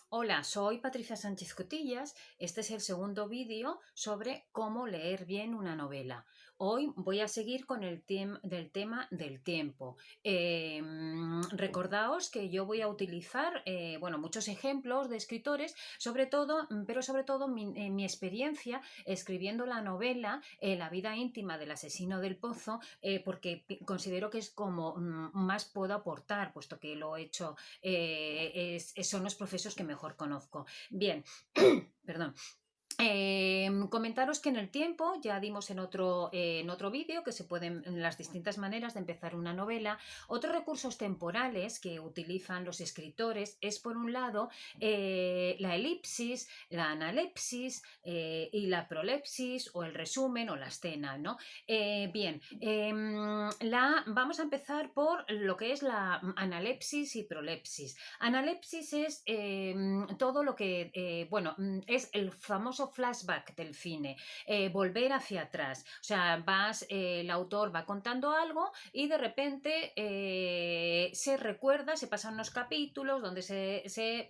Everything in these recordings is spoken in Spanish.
Hola, soy Patricia Sánchez Cotillas. Este es el segundo vídeo sobre cómo leer bien una novela. Hoy voy a seguir con el tema del tiempo. Recordaos que yo voy a utilizar muchos ejemplos de escritores, pero sobre todo mi experiencia escribiendo la novela La vida íntima del asesino del pozo, porque considero que es como más puedo aportar, puesto que lo he hecho son los profesores que mejor conozco. Bien, perdón. Comentaros que en el tiempo ya dimos en otro vídeo que se pueden las distintas maneras de empezar una novela. Otros recursos temporales que utilizan los escritores es, por un lado, la elipsis, la analepsis y la prolepsis, o el resumen o la escena, ¿no? Vamos a empezar por lo que es la analepsis y prolepsis. Analepsis es todo lo que, es el famoso flashback del cine, volver hacia atrás. O sea, el autor va contando algo y de repente se recuerda, se pasan unos capítulos donde se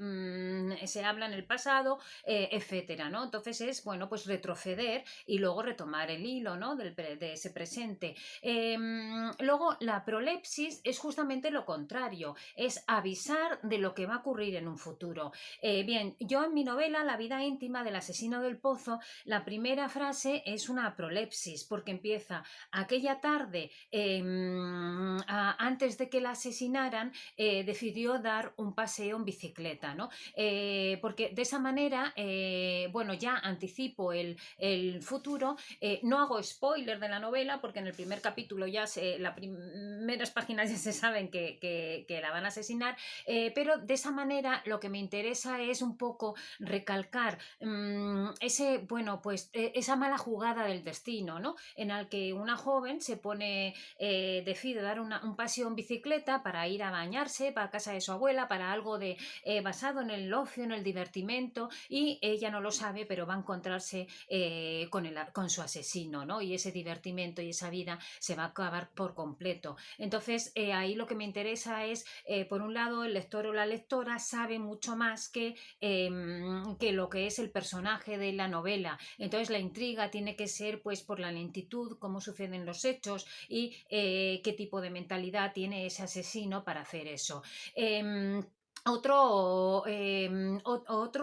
habla en el pasado, etcétera, ¿no? Entonces es, bueno, pues retroceder y luego retomar el hilo, ¿no? De ese presente. Luego, la prolepsis es justamente lo contrario, es avisar de lo que va a ocurrir en un futuro. Yo en mi novela La vida íntima del asesino del pozo, la primera frase es una prolepsis, porque empieza aquella tarde, antes de que la asesinaran, decidió dar un paseo en bicicleta, ¿no? Porque de esa manera, ya anticipo el futuro. No hago spoiler de la novela, porque en el primer capítulo las primeras páginas ya se saben que la van a asesinar, pero de esa manera lo que me interesa es un poco recalcar esa mala jugada del destino, ¿no? En el que una joven decide dar un paseo en bicicleta para ir a bañarse, para casa de su abuela, para algo basado en el ocio, en el divertimento, y ella no lo sabe, pero va a encontrarse con su asesino, ¿no? Y ese divertimento y esa vida se va a acabar por completo. Entonces, ahí lo que me interesa es, por un lado, el lector o la lectora sabe mucho más que lo que es el personaje de la novela. Entonces, la intriga tiene que ser, pues, por la lentitud, cómo suceden los hechos y qué tipo de mentalidad tiene ese asesino para hacer eso. Otro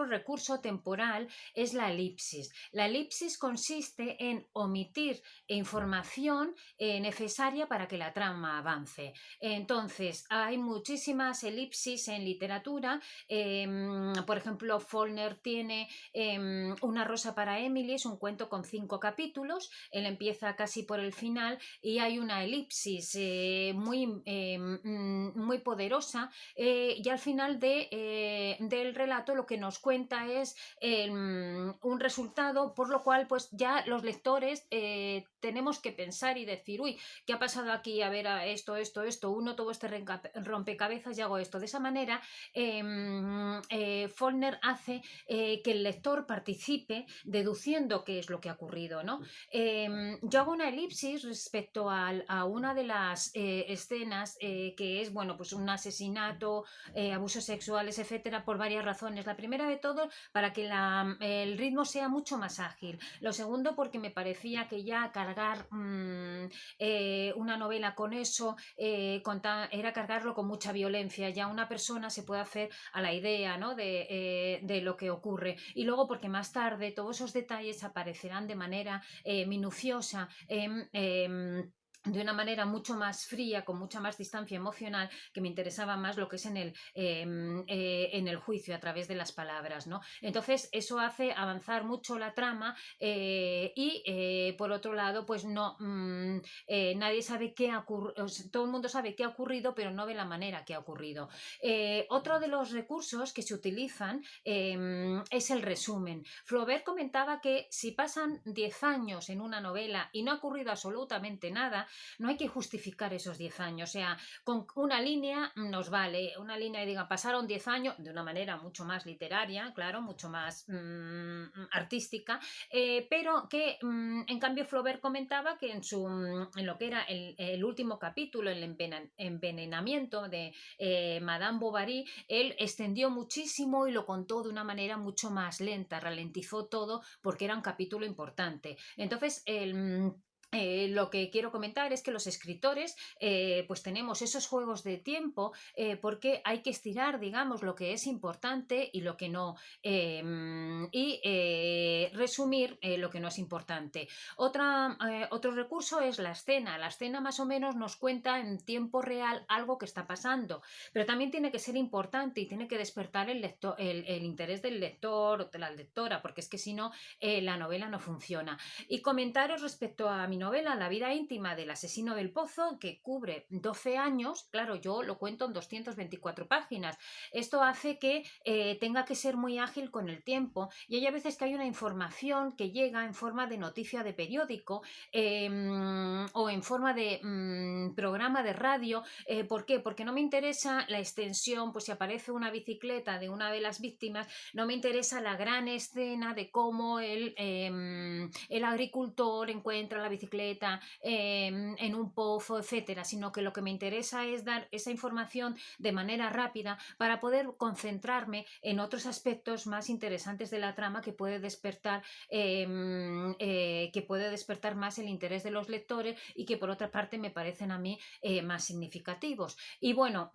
recurso temporal es la elipsis. La elipsis consiste en omitir información necesaria para que la trama avance. Entonces, hay muchísimas elipsis en literatura. Por ejemplo, Faulkner tiene Una rosa para Emily, es un cuento con 5 capítulos. Él empieza casi por el final y hay una elipsis muy poderosa, y al final del relato lo que nos cuenta es un resultado, por lo cual pues ya los lectores tenemos que pensar y decir, uy, ¿qué ha pasado aquí? A ver, uno todo este rompecabezas y hago esto. De esa manera, Faulkner hace que el lector participe deduciendo qué es lo que ha ocurrido, ¿no? Yo hago una elipsis respecto a una de las escenas, que es, bueno, pues un asesinato, abusos sexuales, etcétera, por varias razones. La primera de todo, para que el ritmo sea mucho más ágil. Lo segundo, porque me parecía que ya cargar una novela con eso era cargarlo con mucha violencia. Ya una persona se puede hacer a la idea, ¿no? de lo que ocurre. Y luego, porque más tarde todos esos detalles aparecerán de manera minuciosa, de una manera mucho más fría, con mucha más distancia emocional, que me interesaba más lo que es en el juicio a través de las palabras, ¿no? Entonces eso hace avanzar mucho la trama, por otro lado, pues nadie sabe qué ha ocurrido, todo el mundo sabe qué ha ocurrido, pero no de la manera que ha ocurrido. Otro de los recursos que se utilizan es el resumen. Flaubert comentaba que si pasan 10 años en una novela y no ha ocurrido absolutamente nada, no hay que justificar esos 10 años, o sea, con una línea nos vale, una línea y diga, pasaron 10 años de una manera mucho más literaria, claro, mucho más artística, pero que en cambio Flaubert comentaba que en lo que era el último capítulo, el envenenamiento de Madame Bovary, él extendió muchísimo y lo contó de una manera mucho más lenta, ralentizó todo porque era un capítulo importante. Entonces, lo que quiero comentar es que los escritores pues tenemos esos juegos de tiempo porque hay que estirar, digamos, lo que es importante y lo que no, y resumir lo que no es importante. Otro recurso es la escena. La escena más o menos nos cuenta en tiempo real algo que está pasando, pero también tiene que ser importante y tiene que despertar el interés del lector o de la lectora, porque es que si no, la novela no funciona. Y comentaros respecto a mi novela La vida íntima del asesino del pozo, que cubre 12 años, claro, yo lo cuento en 224 páginas. Esto hace que tenga que ser muy ágil con el tiempo y hay a veces que hay una información que llega en forma de noticia de periódico o en forma de programa de radio. ¿Por qué? Porque no me interesa la extensión, pues si aparece una bicicleta de una de las víctimas, no me interesa la gran escena de cómo el agricultor encuentra la bicicleta en un pozo, etcétera, sino que lo que me interesa es dar esa información de manera rápida para poder concentrarme en otros aspectos más interesantes de la trama que puede despertar más el interés de los lectores y que por otra parte me parecen a mí más significativos. Y bueno,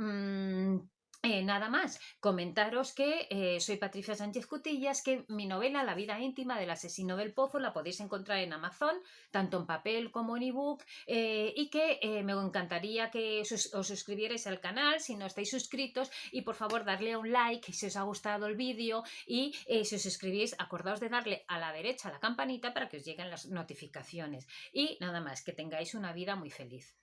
nada más, comentaros que soy Patricia Sánchez Cutillas, que mi novela La vida íntima del asesino del pozo la podéis encontrar en Amazon, tanto en papel como en ebook, y que me encantaría que os suscribierais al canal si no estáis suscritos y por favor darle a un like si os ha gustado el vídeo y si os suscribís acordaos de darle a la derecha a la campanita para que os lleguen las notificaciones y nada más, que tengáis una vida muy feliz.